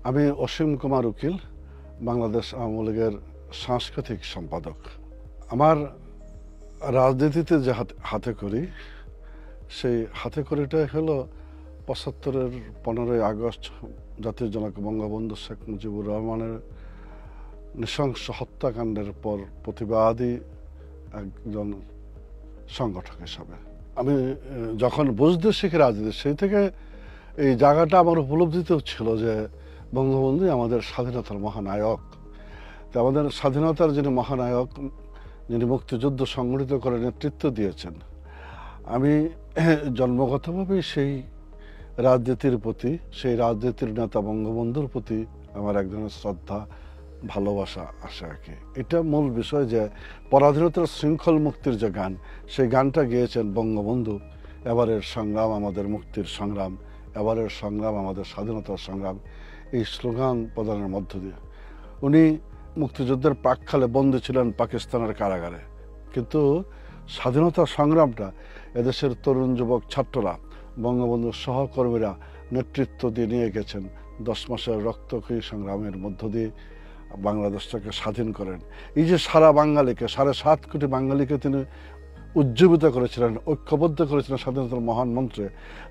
আমি অসীম কুমার উকিল, বাংলাদেশ আওয়ামী লীগের সাংস্কৃতিক সম্পাদক। আমার রাজনীতিতে যে হাতে করি, সেই হাতে করিটাই হলো ৭৫-এর ১৫ই আগস্ট জাতির জনক বঙ্গবন্ধু শেখ মুজিবুর রহমানের নৃশংস হত্যাকাণ্ডের পর প্রতিবাদী একজন সংগঠক হিসাবে আমি যখন বুঝতে শিখি রাজনীতি, সেই থেকে এই জায়গাটা আমার উপলব্ধিতেও ছিল যে বঙ্গবন্ধু আমাদের স্বাধীনতার মহানায়ক। তো আমাদের স্বাধীনতার যিনি মহানায়ক, যিনি মুক্তিযুদ্ধ সংগঠিত করে নেতৃত্ব দিয়েছেন, আমি জন্মগতভাবেই সেই রাজনীতির প্রতি, সেই রাজনীতির নেতা বঙ্গবন্ধুর প্রতি আমার এক ধরনের শ্রদ্ধা, ভালোবাসা আসে আর কি। এটা মূল বিষয় যে পরাধীনতার শৃঙ্খল মুক্তির যে গান, সেই গানটা গেয়েছেন বঙ্গবন্ধু। এবারের সংগ্রাম আমাদের মুক্তির সংগ্রাম, এবারের সংগ্রাম আমাদের স্বাধীনতার সংগ্রাম, এই স্লোগান প্রদানের মধ্য দিয়ে উনি মুক্তিযুদ্ধের প্রাক্কালে বন্দী ছিলেন পাকিস্তানের কারাগারে, কিন্তু স্বাধীনতা সংগ্রামটা এদেশের তরুণ যুবক ছাত্ররা, বঙ্গবন্ধুর সহকর্মীরা নেতৃত্ব দিয়ে নিয়ে গেছেন। 10 মাসের রক্তক্ষয়ী সংগ্রামের মধ্য দিয়ে বাংলাদেশটাকে স্বাধীন করেন। এই যে সারা বাঙালিকে, 7.5 কোটি বাঙালিকে তিনি উজ্জীবিত করেছিলেন, ঐক্যবদ্ধ করেছিলেন স্বাধীনতার মহান মন্ত্রে,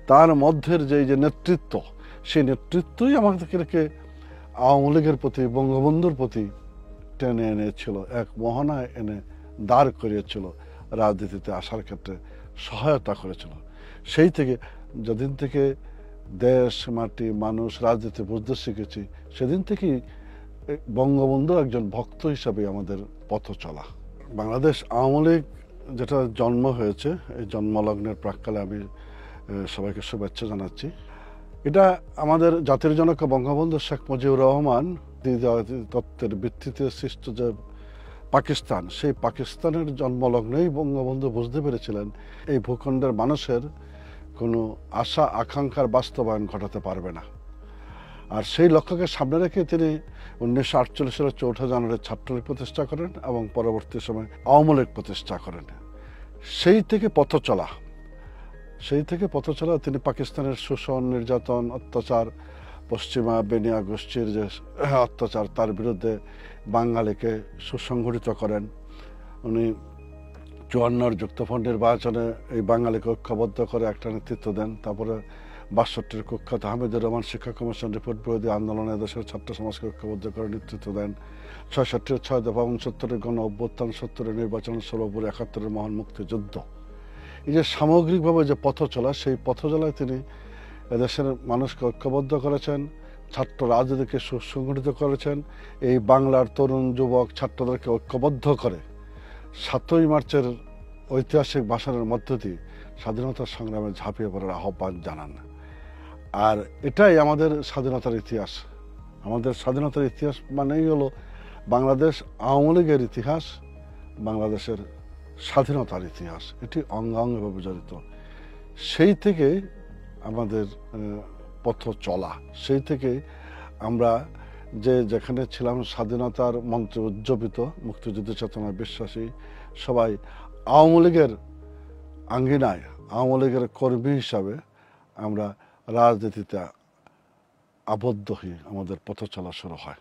তার মধ্যের যে নেতৃত্ব, সেই নেতৃত্বই আমাদেরকে আওয়ামী লীগের প্রতি, বঙ্গবন্ধুর প্রতি টেনে এনেছিল, এক মোহনায় এনে দাঁড় করিয়েছিল, রাজনীতিতে আসার ক্ষেত্রে সহায়তা করেছিল। সেই থেকে যেদিন থেকে দেশ, মাটি, মানুষ, রাজনীতি বুঝতে শিখেছি, সেদিন থেকেই বঙ্গবন্ধু একজন ভক্ত হিসাবে আমাদের পথ চলা। বাংলাদেশ আওয়ামী লীগ যেটা জন্ম হয়েছে, এই জন্মলগ্নের প্রাক্কালে আমি সবাইকে শুভেচ্ছা জানাচ্ছি। এটা আমাদের জাতির জনক বঙ্গবন্ধু শেখ মুজিবুর রহমান তত্ত্বের ভিত্তিতে সৃষ্ট যে পাকিস্তান, সেই পাকিস্তানের জন্মলগ্নেই বঙ্গবন্ধু বুঝতে পেরেছিলেন এই ভূখণ্ডের মানুষের কোনো আশা আকাঙ্ক্ষার বাস্তবায়ন ঘটাতে পারবে না। আর সেই লক্ষ্যকে সামনে রেখে তিনি 1948 সালের 4 জানুয়ারি ছাত্রলীগ প্রতিষ্ঠা করেন এবং পরবর্তী সময় আওয়ামী লীগ প্রতিষ্ঠা করেন। সেই থেকে পথ চলা তিনি পাকিস্তানের শোষণ, নির্যাতন, অত্যাচার, পশ্চিমা বেনিয়া গোষ্ঠীর যে অত্যাচার, তার বিরুদ্ধে বাঙালিকে সুসংগঠিত করেন। উনি 54 যুক্তফ্রন্ট নির্বাচনে এই বাঙালিকে ঐক্যবদ্ধ করে একটা নেতৃত্ব দেন। তারপরে 62-র কুখ্যাত হামিদুর রহমান শিক্ষা কমিশন রিপোর্ট বিরোধী আন্দোলনে দেশের ছাত্র সমাজকে ঐক্যবদ্ধ করে নেতৃত্ব দেন। 66-এর 6 দফা এবং 70-এর গণ অভ্যুত্থান, 70-এর নির্বাচন, সর্বোপরি 71-এর মহান মুক্তিযুদ্ধ। এই যে সামগ্রিকভাবে যে পথ চলা, সেই পথ চলায় তিনি এদেশের মানুষকে ঐক্যবদ্ধ করেছেন, ছাত্র রাজনীতিকে সুসংগঠিত করেছেন। এই বাংলার তরুণ যুবক ছাত্রদেরকে ঐক্যবদ্ধ করে 7ই মার্চের ঐতিহাসিক ভাষণের মধ্য দিয়ে স্বাধীনতার সংগ্রামে ঝাঁপিয়ে পড়ার আহ্বান জানান। আর এটাই আমাদের স্বাধীনতার ইতিহাস। আমাদের স্বাধীনতার ইতিহাস মানেই হলো বাংলাদেশ আওয়ামী লীগের ইতিহাস, বাংলাদেশের স্বাধীনতার ইতিহাস। এটি অঙ্গাঙ্গভাবে জড়িত। সেই থেকে আমাদের পথ চলা, সেই থেকে আমরা যেখানে ছিলাম স্বাধীনতার মন্ত্রে উজ্জীবিত, মুক্তিযুদ্ধ চেতনায় বিশ্বাসী সবাই, আওয়ামী লীগের আঙ্গিনায়, আওয়ামী লীগের কর্মী হিসাবে আমরা রাজনীতিতে আবদ্ধ হয়ে আমাদের পথ চলা শুরু হয়।